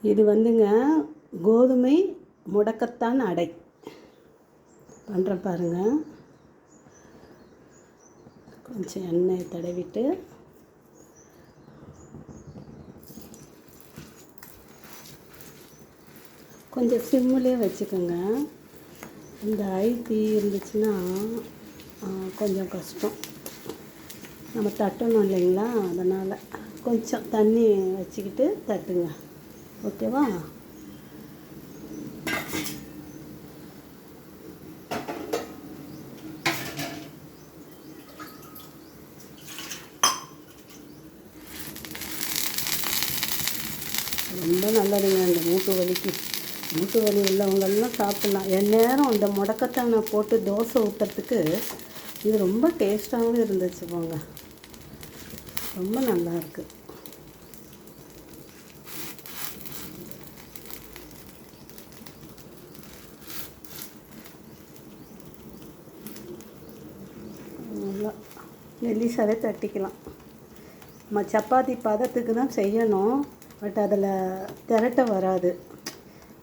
இது வந்துங்க கோதுமை முடக்கத்தான் அடை பண்ணுறேன் பாருங்கள். கொஞ்சம் எண்ணெயை தடவிட்டு கொஞ்சம் சிம்மிலே வச்சுக்கோங்க. இந்த தீ இருந்துச்சுன்னா கொஞ்சம் கஷ்டம், நம்ம தட்டணும் இல்லைங்களா, அதனால் கொஞ்சம் தண்ணி வச்சுக்கிட்டு தட்டுங்க. ஓகேவா? ரொம்ப நல்லதுங்க இந்த மூட்டு வலி உள்ளவங்கெல்லாம் சாப்பிட்லாம். எந்நேரம் இந்த முடக்கத்தானை போட்டு தோசை ஊற்றுறதுக்கு இது ரொம்ப டேஸ்ட்டாகவும் இருந்துச்சு போங்க. ரொம்ப நல்லாயிருக்கு. நல்லா நெல்லிசாவே தட்டிக்கலாம். நம்ம சப்பாத்தி பதத்துக்கு தான் செய்யணும், பட் அதில் திரட்ட வராது.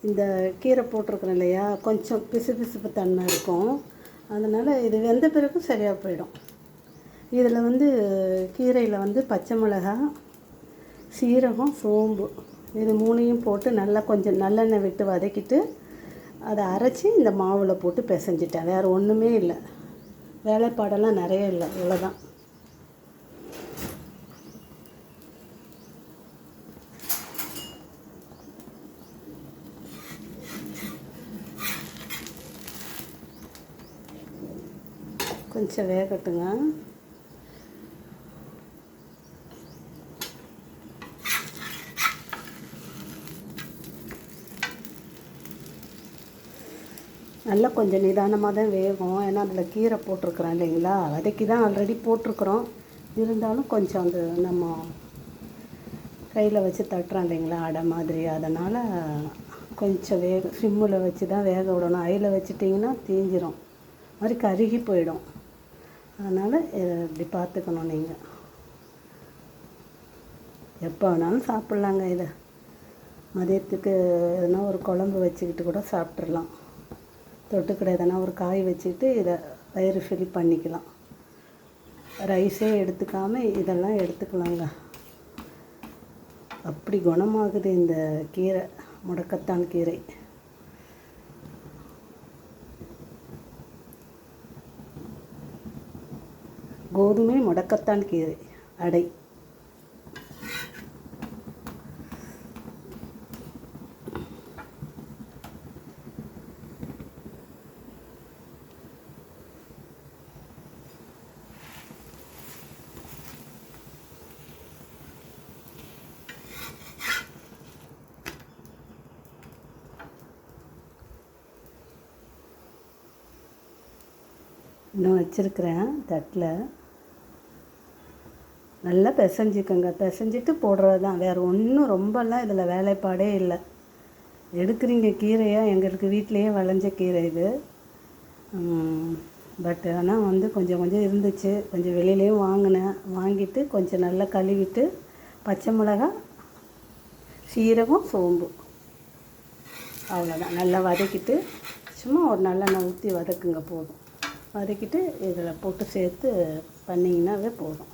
இந்த கீரை போட்டிருக்கிறோம் இல்லையா, கொஞ்சம் பிசுபிசுப்பு தன்மை இருக்கும். அதனால் இது வெந்த பிறகு சரியாக போயிடும். இதில் கீரையில் பச்சை மிளகாய், சீரகம், சோம்பு இது மூணையும் போட்டு நல்லா கொஞ்சம் நல்லெண்ணெய் விட்டு வதக்கிட்டு அதை அரைச்சி இந்த மாவில் போட்டு பிசைஞ்சிட்டேன். வேறு ஒன்றுமே இல்லை, வேலைப்பாடெல்லாம் நிறைய இல்லை, இவ்வளோதான். கொஞ்சம் வேகட்டுங்க. நல்லா கொஞ்சம் நிதானமாக தான் வேகும், ஏன்னா அதில் கீரை போட்டிருக்குறோம் இல்லைங்களா, வதக்கி தான் ஆல்ரெடி போட்டிருக்குறோம். இருந்தாலும் கொஞ்சம் அந்த நம்ம கையில் வச்சு தட்டுறோம் இல்லைங்களா அடை மாதிரி, அதனால் கொஞ்சம் சிம்மில் வச்சு தான் வேக விடணும். ஐயில் வச்சுட்டிங்கன்னா தீஞ்சிரும், மாதிரி கருகி போயிடும். அதனால் இப்படி பார்த்துக்கணும். நீங்கள் எப்போ வேணாலும் சாப்பிட்லாங்க. இதை மதியத்துக்கு எதனா ஒரு குழம்பு வச்சுக்கிட்டு கூட சாப்பிட்றலாம். தொட்டுக்கிட எதனா ஒரு காய் வச்சுக்கிட்டு இதை வயிறு ஃபில் பண்ணிக்கலாம். ரைஸே எடுத்துக்காமல் இதெல்லாம் எடுத்துக்கலாங்க. அப்படி குணமாகுது இந்த கீரை, முடக்கத்தான் கீரை. கோதுமை முடக்கத்தான் கீரை அடை. இன்னும் வச்சுருக்கிறேன் தட்டில். நல்லா பிசைஞ்சிக்கோங்க. பிசைஞ்சிட்டு போடுறது தான், வேறு ஒன்றும் ரொம்பலாம் இதில் வேலைப்பாடே இல்லை. எடுக்கிறீங்க கீரையாக, எங்களுக்கு வீட்டிலையே விளைஞ்ச கீரை இது. பட் ஆனால் கொஞ்சம் கொஞ்சம் இருந்துச்சு, கொஞ்சம் வெளியிலையும் வாங்கிட்டு கொஞ்சம் நல்லா கழுவிட்டு பச்சை மிளகாய், சீரகம், சோம்பு அவ்வளோதான். நல்லா வதக்கிட்டு சும்மா ஒரு நல்லெண்ணெய் ஊற்றி வதக்குங்க போதும். வதக்கிட்டு இதில் போட்டு சேர்த்து பண்ணிங்கன்னாவே போதும்.